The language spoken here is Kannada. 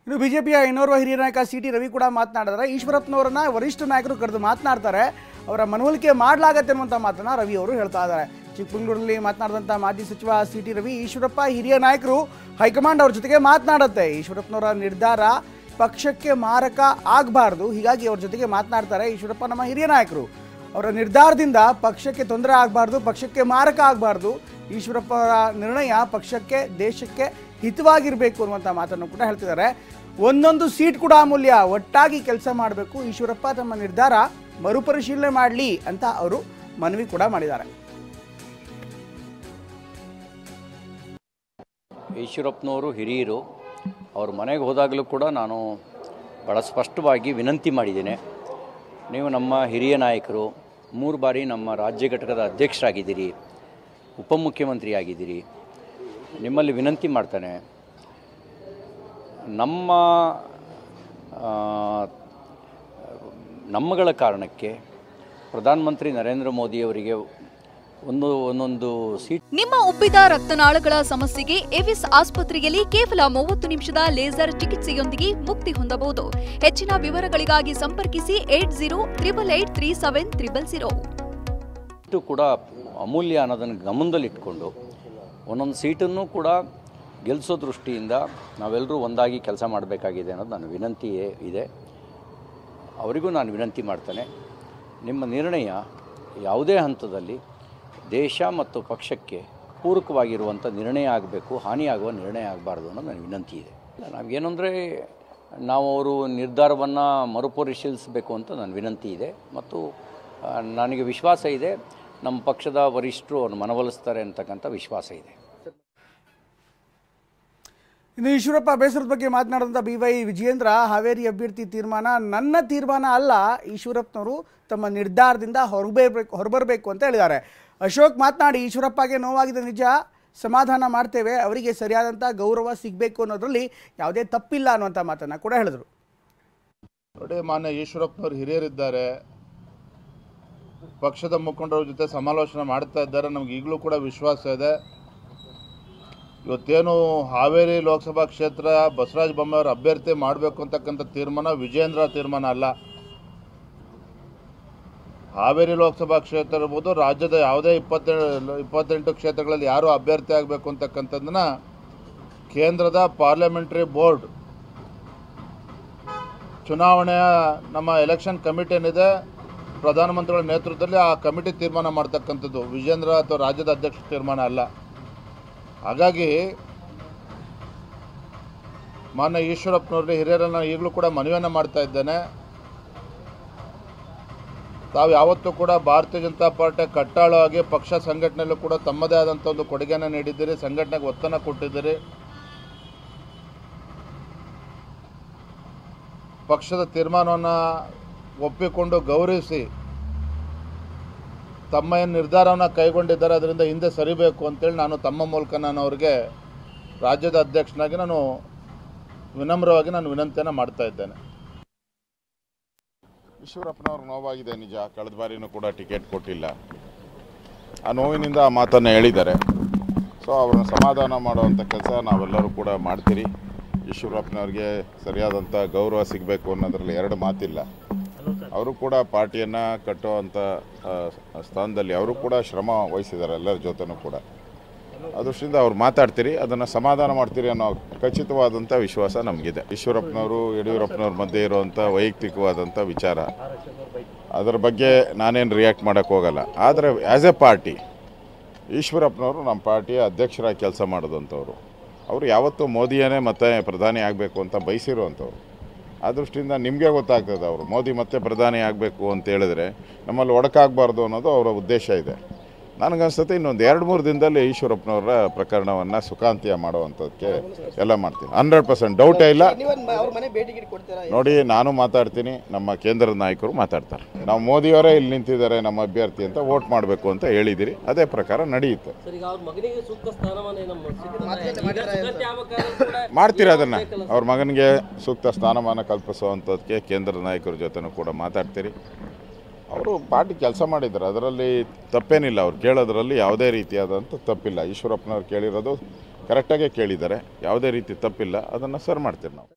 ಇನ್ನು ಬಿಜೆಪಿಯ ಇನ್ನೋರ್ವ ಹಿರಿಯ ನಾಯಕ ಸಿ.ಟಿ. ರವಿ ಕೂಡ ಮಾತನಾಡಿದರೆ ಈಶ್ವರಪ್ಪನವರನ್ನ ವರಿಷ್ಠ ನಾಯಕರು ಕರೆದು ಮಾತನಾಡ್ತಾರೆ, ಅವರ ಮನವೊಲಿಕೆ ಮಾಡಲಾಗತ್ತೆ ಅನ್ನುವಂಥ ಮಾತನ್ನ ರವಿ ಅವರು ಹೇಳ್ತಾ ಇದ್ದಾರೆ. ಚಿಕ್ಕಮಗಳೂರಲ್ಲಿ ಮಾತನಾಡಿದಂಥ ಮಾಜಿ ಸಚಿವ ಸಿ.ಟಿ. ರವಿ, ಈಶ್ವರಪ್ಪ ಹಿರಿಯ ನಾಯಕರು, ಹೈಕಮಾಂಡ್ ಅವ್ರ ಜೊತೆಗೆ ಮಾತನಾಡುತ್ತೆ, ಈಶ್ವರಪ್ಪನವರ ನಿರ್ಧಾರ ಪಕ್ಷಕ್ಕೆ ಮಾರಕ ಆಗಬಾರ್ದು, ಹೀಗಾಗಿ ಅವ್ರ ಜೊತೆಗೆ ಮಾತನಾಡ್ತಾರೆ. ಈಶ್ವರಪ್ಪ ನಮ್ಮ ಹಿರಿಯ ನಾಯಕರು, ಅವರ ನಿರ್ಧಾರದಿಂದ ಪಕ್ಷಕ್ಕೆ ತೊಂದರೆ ಆಗಬಾರ್ದು, ಪಕ್ಷಕ್ಕೆ ಮಾರಕ ಆಗಬಾರ್ದು, ಈಶ್ವರಪ್ಪ ಅವರ ನಿರ್ಣಯ ಪಕ್ಷಕ್ಕೆ ದೇಶಕ್ಕೆ ಹಿತವಾಗಿರಬೇಕು ಅನ್ನುವಂಥ ಮಾತನ್ನು ಕೂಡ ಹೇಳ್ತಿದ್ದಾರೆ. ಒಂದೊಂದು ಸೀಟ್ ಕೂಡ ಅಮೂಲ್ಯ, ಒಟ್ಟಾಗಿ ಕೆಲಸ ಮಾಡಬೇಕು, ಈಶ್ವರಪ್ಪ ತಮ್ಮ ನಿರ್ಧಾರ ಮರುಪರಿಶೀಲನೆ ಮಾಡಲಿ ಅಂತ ಅವರು ಮನವಿ ಕೂಡ ಮಾಡಿದ್ದಾರೆ. ಈಶ್ವರಪ್ಪನವರು ಹಿರಿಯರು, ಅವ್ರ ಮನೆಗೆ ಹೋದಾಗಲೂ ಕೂಡ ನಾನು ಭಾಳ ಸ್ಪಷ್ಟವಾಗಿ ವಿನಂತಿ ಮಾಡಿದ್ದೇನೆ. ನೀವು ನಮ್ಮ ಹಿರಿಯ ನಾಯಕರು, 3 ಬಾರಿ ನಮ್ಮ ರಾಜ್ಯ ಘಟಕದ ಅಧ್ಯಕ್ಷರಾಗಿದ್ದೀರಿ, ಉಪಮುಖ್ಯಮಂತ್ರಿ ಆಗಿದ್ದೀರಿ, ನಿಮ್ಮಲ್ಲಿ ವಿನಂತಿ ಮಾಡ್ತಾನೆ, ನಮ್ಮಗಳ ಕಾರಣಕ್ಕೆ ಪ್ರಧಾನಮಂತ್ರಿ ನರೇಂದ್ರ ಮೋದಿಯವರಿಗೆ ಒಂದೊಂದು ಸೀಟ್. ನಿಮ್ಮ ಉಬ್ಬಿದ ರಕ್ತನಾಳಗಳ ಸಮಸ್ಯೆಗೆ ಎವಿಸ್ ಆಸ್ಪತ್ರೆಯಲ್ಲಿ ಕೇವಲ 30 ನಿಮಿಷದ ಲೇಸರ್ ಚಿಕಿತ್ಸೆಯೊಂದಿಗೆ ಮುಕ್ತಿ ಹೊಂದಬಹುದು. ಹೆಚ್ಚಿನ ವಿವರಗಳಿಗಾಗಿ ಸಂಪರ್ಕಿಸಿ 8088837300. ಸೀಟು ಕೂಡ ಅಮೂಲ್ಯ ಅನ್ನೋದನ್ನು ಗಮನದಲ್ಲಿಟ್ಕೊಂಡು ಒಂದೊಂದು ಸೀಟನ್ನು ಕೂಡ ಗೆಲ್ಲಿಸೋ ದೃಷ್ಟಿಯಿಂದ ನಾವೆಲ್ಲರೂ ಒಂದಾಗಿ ಕೆಲಸ ಮಾಡಬೇಕಾಗಿದೆ ಅನ್ನೋದು ನನ್ನ ವಿನಂತಿ ಇದೆ. ಅವರಿಗೂ ನಾನು ವಿನಂತಿ ಮಾಡ್ತೇನೆ, ನಿಮ್ಮ ನಿರ್ಣಯ ಯಾವುದೇ ಹಂತದಲ್ಲಿ ದೇಶ ಮತ್ತು ಪಕ್ಷಕ್ಕೆ ಪೂರಕವಾಗಿರುವಂಥ ನಿರ್ಣಯ ಆಗಬೇಕು, ಹಾನಿಯಾಗುವ ನಿರ್ಣಯ ಆಗಬಾರ್ದು ಅನ್ನೋದು ನನ್ನ ವಿನಂತಿ ಇದೆ. ನಮಗೇನೆಂದರೆ ನಾವು ಅವರು ನಿರ್ಧಾರವನ್ನು ಮರುಪರಿಶೀಲಿಸಬೇಕು ಅಂತ ನನ್ನ ವಿನಂತಿ ಇದೆ ಮತ್ತು ನನಗೆ ವಿಶ್ವಾಸ ಇದೆ, ನಮ್ಮ ಪಕ್ಷದ ವರಿಷ್ಠರು ಅವ್ರನ್ನ ಮನವೊಲಿಸ್ತಾರೆ ಅಂತಕ್ಕಂಥ ವಿಶ್ವಾಸ ಇದೆ. ಇನ್ನು ಈಶ್ವರಪ್ಪ ಬೇಸರದ ಬಗ್ಗೆ ಮಾತನಾಡಿದಂಥ BY ವಿಜಯೇಂದ್ರ, ಹಾವೇರಿ ಅಭ್ಯರ್ಥಿ ತೀರ್ಮಾನ ನನ್ನ ತೀರ್ಮಾನ ಅಲ್ಲ, ಈಶ್ವರಪ್ಪನವರು ತಮ್ಮ ನಿರ್ಧಾರದಿಂದ ಹೊರಬರಬೇಕು ಅಂತ ಹೇಳಿದ್ದಾರೆ. ಅಶೋಕ್ ಮಾತನಾಡಿ, ಈಶ್ವರಪ್ಪಗೆ ನೋವಾಗಿದೆ ನಿಜ, ಸಮಾಧಾನ ಮಾಡ್ತೇವೆ, ಅವರಿಗೆ ಸರಿಯಾದಂಥ ಗೌರವ ಸಿಗಬೇಕು ಅನ್ನೋದ್ರಲ್ಲಿ ಯಾವುದೇ ತಪ್ಪಿಲ್ಲ ಅನ್ನುವಂಥ ಮಾತನ್ನು ಕೂಡ ಹೇಳಿದರು. ನೋಡಿ, ಮಾನ್ಯ ಈಶ್ವರಪ್ಪನವರು ಹಿರಿಯರಿದ್ದಾರೆ, ಪಕ್ಷದ ಮುಖಂಡರ ಜೊತೆ ಸಮಾಲೋಚನೆ ಮಾಡ್ತಾ ಇದ್ದಾರೆ. ನಮ್ಗೆ ಈಗಲೂ ಕೂಡ ವಿಶ್ವಾಸ ಇದೆ. ಇವತ್ತೇನು ಹಾವೇರಿ ಲೋಕಸಭಾ ಕ್ಷೇತ್ರ ಬಸವರಾಜ ಬೊಮ್ಮಾಯಿ ಅವರು ಅಭ್ಯರ್ಥಿ ಮಾಡಬೇಕು ಅಂತಕ್ಕಂಥ ತೀರ್ಮಾನ ವಿಜಯೇಂದ್ರ ತೀರ್ಮಾನ ಅಲ್ಲ. ಹಾವೇರಿ ಲೋಕಸಭಾ ಕ್ಷೇತ್ರ ಇರ್ಬೋದು, ರಾಜ್ಯದ ಯಾವುದೇ 28 ಕ್ಷೇತ್ರಗಳಲ್ಲಿ ಯಾರು ಅಭ್ಯರ್ಥಿ ಆಗಬೇಕು ಅಂತಕ್ಕಂಥದ್ದನ್ನ ಕೇಂದ್ರದ ಪಾರ್ಲಿಮೆಂಟ್ರಿ ಬೋರ್ಡ್, ಚುನಾವಣೆಯ ನಮ್ಮ ಎಲೆಕ್ಷನ್ ಕಮಿಟಿ ಏನಿದೆ ಪ್ರಧಾನಮಂತ್ರಿಗಳ ನೇತೃತ್ವದಲ್ಲಿ ಆ ಕಮಿಟಿ ತೀರ್ಮಾನ ಮಾಡ್ತಕ್ಕಂಥದ್ದು, ವಿಜೇಂದ್ರ ಅಥವಾ ರಾಜ್ಯದ ಅಧ್ಯಕ್ಷ ತೀರ್ಮಾನ ಅಲ್ಲ. ಹಾಗಾಗಿ ಮಾನ್ಯ ಈಶ್ವರಪ್ಪನವ್ರಿಗೆ ಹಿರಿಯರನ್ನು ಈಗಲೂ ಕೂಡ ಮನವಿಯನ್ನು ಮಾಡ್ತಾ ಇದ್ದೇನೆ, ತಾವು ಯಾವತ್ತೂ ಕೂಡ ಭಾರತೀಯ ಜನತಾ ಪಾರ್ಟಿ ಕಟ್ಟಾಳವಾಗಿ ಪಕ್ಷ ಸಂಘಟನೆಯಲ್ಲೂ ಕೂಡ ತಮ್ಮದೇ ಆದಂಥ ಒಂದು ಕೊಡುಗೆಯನ್ನು ನೀಡಿದ್ದೀರಿ, ಸಂಘಟನೆಗೆ ಒತ್ತನ್ನು ಕೊಟ್ಟಿದ್ದೀರಿ. ಪಕ್ಷದ ತೀರ್ಮಾನವನ್ನು ಒಪ್ಪಿಕೊಂಡು ಗೌರವಿಸಿ ತಮ್ಮ ಏನು ನಿರ್ಧಾರವನ್ನು ಕೈಗೊಂಡಿದ್ದಾರೆ ಅದರಿಂದ ಹಿಂದೆ ಸರಿಬೇಕು ಅಂತೇಳಿ ನಾನು ತಮ್ಮ ಮೂಲಕ ನಾನು ಅವರಿಗೆ ರಾಜ್ಯದ ಅಧ್ಯಕ್ಷನಾಗಿ ನಾನು ವಿನಮ್ರವಾಗಿ ವಿನಂತಿಯನ್ನು ಮಾಡ್ತಾ ಇದ್ದೇನೆ. ಈಶ್ವರಪ್ಪನವ್ರ ನೋವಾಗಿದೆ ನಿಜ, ಕಳೆದ ಬಾರಿನೂ ಕೂಡ ಟಿಕೆಟ್ ಕೊಟ್ಟಿಲ್ಲ, ಆ ನೋವಿನಿಂದ ಆ ಮಾತನ್ನು ಹೇಳಿದ್ದಾರೆ. ಸೊ ಅವ್ರನ್ನ ಸಮಾಧಾನ ಮಾಡುವಂಥ ಕೆಲಸ ನಾವೆಲ್ಲರೂ ಕೂಡ ಮಾಡ್ತೀರಿ. ಈಶ್ವರಪ್ಪನವ್ರಿಗೆ ಸರಿಯಾದಂಥ ಗೌರವ ಸಿಗಬೇಕು ಅನ್ನೋದ್ರಲ್ಲಿ 2 ಮಾತಿಲ್ಲ. ಅವರು ಕೂಡ ಪಾರ್ಟಿಯನ್ನು ಕಟ್ಟುವಂಥ ಸ್ಥಾನದಲ್ಲಿ ಅವರು ಕೂಡ ಶ್ರಮ ವಹಿಸಿದ್ದಾರೆ ಎಲ್ಲರ ಜೊತೆನೂ ಕೂಡ. ಅದೃಷ್ಟಿಂದ ಅವ್ರು ಮಾತಾಡ್ತೀರಿ, ಅದನ್ನು ಸಮಾಧಾನ ಮಾಡ್ತೀರಿ ಅನ್ನೋ ಖಚಿತವಾದಂಥ ವಿಶ್ವಾಸ ನಮಗಿದೆ. ಈಶ್ವರಪ್ಪನವರು ಯಡಿಯೂರಪ್ಪನವ್ರ ಮಧ್ಯೆ ಇರುವಂಥ ವೈಯಕ್ತಿಕವಾದಂಥ ವಿಚಾರ, ಅದರ ಬಗ್ಗೆ ನಾನೇನು ರಿಯಾಕ್ಟ್ ಮಾಡೋಕ್ಕೆ ಹೋಗಲ್ಲ. ಆದರೆ ಆ್ಯಸ್ ಎ ಪಾರ್ಟಿ ಈಶ್ವರಪ್ಪನವರು ನಮ್ಮ ಪಾರ್ಟಿಯ ಅಧ್ಯಕ್ಷರಾಗಿ ಕೆಲಸ ಮಾಡೋದಂಥವ್ರು, ಅವರು ಯಾವತ್ತೂ ಮೋದಿಯೇ ಮತ್ತೆ ಪ್ರಧಾನಿ ಆಗಬೇಕು ಅಂತ ಬಯಸಿರುವಂಥವ್ರು. ಆ ದೃಷ್ಟಿಯಿಂದ ನಿಮಗೆ ಗೊತ್ತಾಗ್ತದೆ, ಅವರು ಮೋದಿ ಮತ್ತೆ ಪ್ರಧಾನಿ ಆಗಬೇಕು ಅಂತ ಹೇಳಿದ್ರೆ ನಮ್ಮಲ್ಲಿ ಒಡಕಾಗಬಾರ್ದು ಅನ್ನೋದು ಅವರ ಉದ್ದೇಶ ಇದೆ. ನನಗನ್ಸುತ್ತೆ ಇನ್ನೊಂದು 2-3 ದಿನದಲ್ಲಿ ಈಶ್ವರಪ್ಪನವರ ಪ್ರಕರಣವನ್ನು ಸುಖಾಂತ್ಯ ಮಾಡುವಂಥದ್ದಕ್ಕೆ ಎಲ್ಲ ಮಾಡ್ತೀನಿ. 100% ಡೌಟೇ ಇಲ್ಲ. ನೋಡಿ, ನಾನು ಮಾತಾಡ್ತೀನಿ, ನಮ್ಮ ಕೇಂದ್ರದ ನಾಯಕರು ಮಾತಾಡ್ತಾರೆ. ನಾವು ಮೋದಿಯವರೇ ಇಲ್ಲಿ ನಿಂತಿದ್ದಾರೆ ನಮ್ಮ ಅಭ್ಯರ್ಥಿ ಅಂತ ವೋಟ್ ಮಾಡಬೇಕು ಅಂತ ಹೇಳಿದಿರಿ, ಅದೇ ಪ್ರಕಾರ ನಡೆಯುತ್ತೆ. ಮಾಡ್ತೀರಾ ಅದನ್ನು? ಅವ್ರ ಮಗನಿಗೆ ಸೂಕ್ತ ಸ್ಥಾನಮಾನ ಕಲ್ಪಿಸುವಂಥದ್ದಕ್ಕೆ ಕೇಂದ್ರದ ನಾಯಕರ ಜೊತೆನೂ ಕೂಡ ಮಾತಾಡ್ತೀರಿ. ಅವರು ಪಾರ್ಟಿ ಕೆಲಸ ಮಾಡಿದ್ದಾರೆ, ಅದರಲ್ಲಿ ತಪ್ಪೇನಿಲ್ಲ. ಅವ್ರು ಕೇಳೋದ್ರಲ್ಲಿ ಯಾವುದೇ ರೀತಿಯಾದಂಥ ತಪ್ಪಿಲ್ಲ. ಈಶ್ವರಪ್ಪನವ್ರು ಕೇಳಿರೋದು ಕರೆಕ್ಟಾಗೇ ಕೇಳಿದ್ದಾರೆ, ಯಾವುದೇ ರೀತಿ ತಪ್ಪಿಲ್ಲ. ಅದನ್ನು ಸರ್ ಮಾಡ್ತೀವಿ ನಾವು.